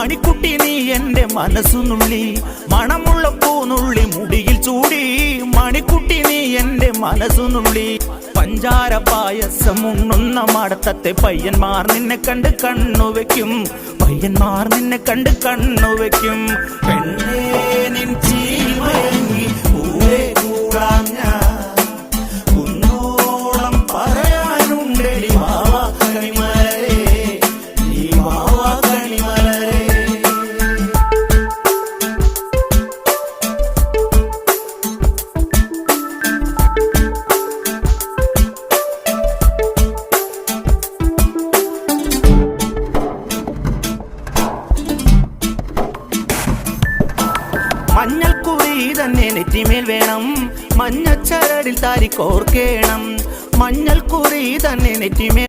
മണിക്കുട്ടി നീ എൻ്റെ മനസ്സുനുള്ളി മണമുള്ള പൂനുള്ളി മുടിയിൽ ചൂടി മണിക്കുട്ടി നീ എൻ്റെ മനസ്സുനുള്ളി പഞ്ചാര പായസം ഉണ്ണുന്ന മടത്തത്തെ പയ്യന്മാർ നിന്നെ കണ്ട് കണ്ണുവെക്കും പയ്യന്മാർ നിന്നെ കണ്ട് കണ്ണുവെക്കും പെണ്ണേ നിൻ ചീമയങ്ങി പൂവേ കൂടാൻ ഞാൻ കുന്നോളം പറയാനുണ്ടെടി വാവാ കണിമലരേ നീ വാവാ കണിമലരേ. മഞ്ഞൾക്കുറി തന്നെ നെറ്റിമേൽ വേണം മഞ്ഞച്ചരടിൽ താരി കോർക്കേണം മഞ്ഞൾക്കുറി തന്നെ നെറ്റിമേൽ